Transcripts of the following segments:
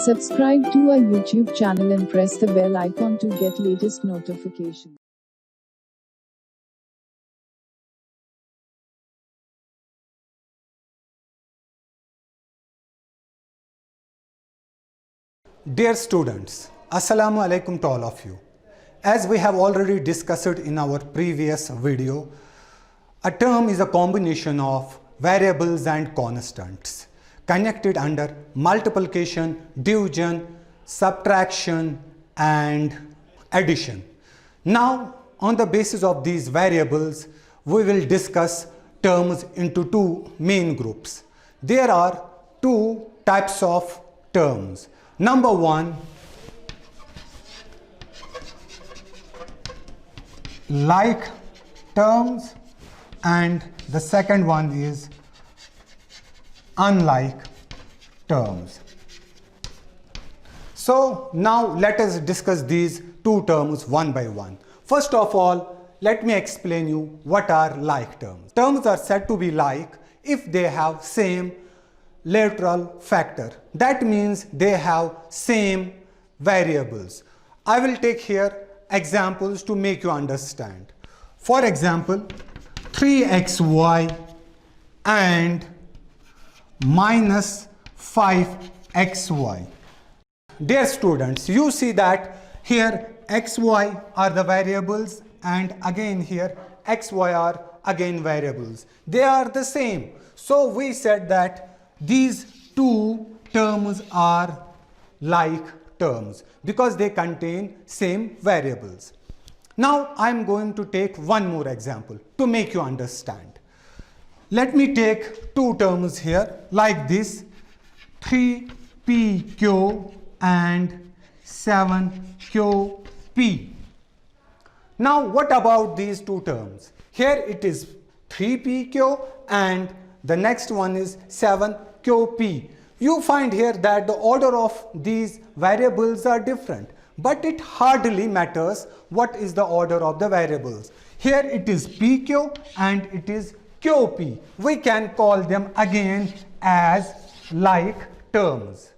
Subscribe to our YouTube channel and press the bell icon to get latest notifications. Dear students, Assalamu alaikum to all of you. As we have already discussed in our previous video, a term is a combination of variables and constants connected under multiplication, division, subtraction and addition. Now, on the basis of these variables, we will discuss terms into two main groups. There are two types of terms. Number one, like terms, and the second one is unlike terms. So now let us discuss these two terms one by one. First of all, let me explain you what are like terms. Terms are said to be like if they have same literal factor. That means they have same variables. I will take here examples to make you understand. For example, 3xy and minus 5xy. Dear students, you see that here xy are the variables and again here xy are again variables. They are the same. So we said that these two terms are like terms because they contain same variables. Now I am going to take one more example to make you understand. Let me take two terms here like this, 3pq and 7qp. Now what about these two terms? Here it is 3pq and the next one is 7qp. You find here that the order of these variables are different, but it hardly matters what is the order of the variables. Here it is pq and it is qp. We can call them again as like terms.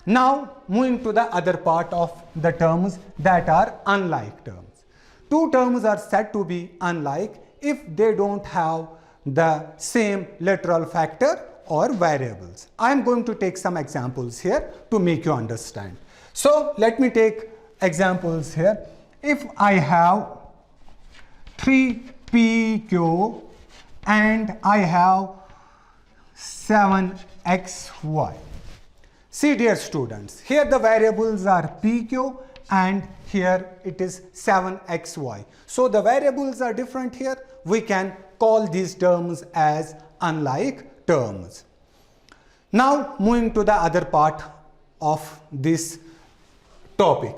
Now moving to the other part of the terms that are unlike terms. Two terms are said to be unlike if they don't have the same literal factor or variables. I am going to take some examples here to make you understand. So let me take examples here. If I have 3pq and I have 7xy. See dear students, here the variables are pq and here it is 7xy. So the variables are different here. We can call these terms as unlike terms. Now moving to the other part of this topic.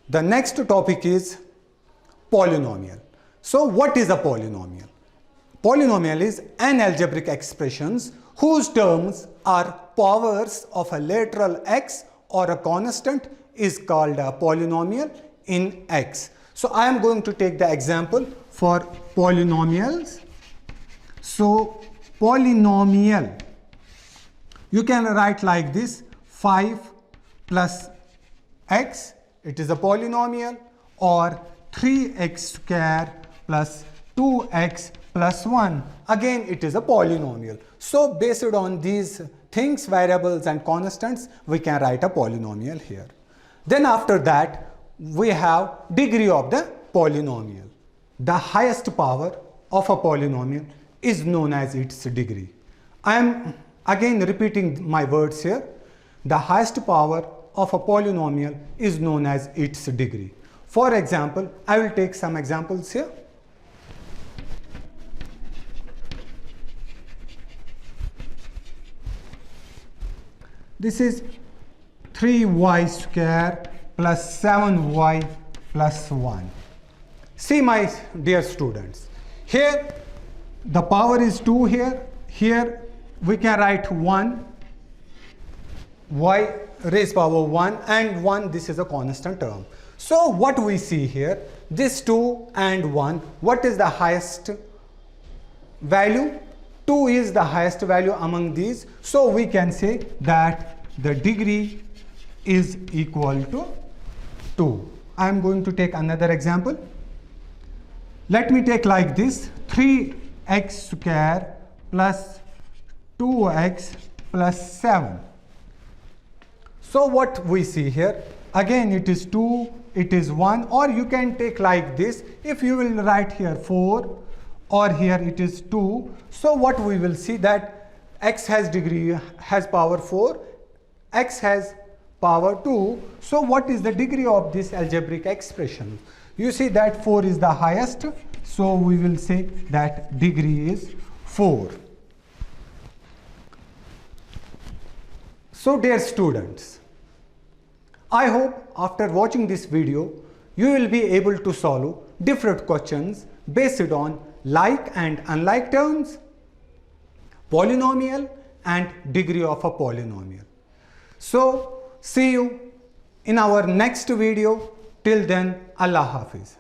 The next topic is polynomial. So what is a polynomial? Polynomial is an algebraic expressions whose terms are powers of a literal x or a constant is called a polynomial in x. So I am going to take the example for polynomials. So polynomial, you can write like this, 5 plus x, it is a polynomial, or 3x square plus 2x plus 1, again it is a polynomial. So based on these things, variables and constants, we can write a polynomial here. Then after that, we have degree of the polynomial. The highest power of a polynomial is known as its degree. I am again repeating my words here. The highest power of a polynomial is known as its degree. For example, I will take some examples here. This is 3y square plus 7y plus 1. See my dear students, here the power is 2 here. Here we can write 1, y raised power 1 and 1, this is a constant term. So what we see here, this 2 and 1, what is the highest value? 2 is the highest value among these. So we can say that the degree is equal to 2. I am going to take another example. Let me take like this: 3x square plus 2x plus 7. So what we see here, again it is 2, it is 1, or you can take like this. If you will write here 4, or here it is 2. So what we will see that x has power 4, x has power 2. So what is the degree of this algebraic expression? You see that 4 is the highest, so we will say that degree is 4. So dear students, I hope after watching this video, you will be able to solve different questions based on like and unlike terms, polynomial and degree of a polynomial. So see you in our next video. Till then, Allah Hafiz.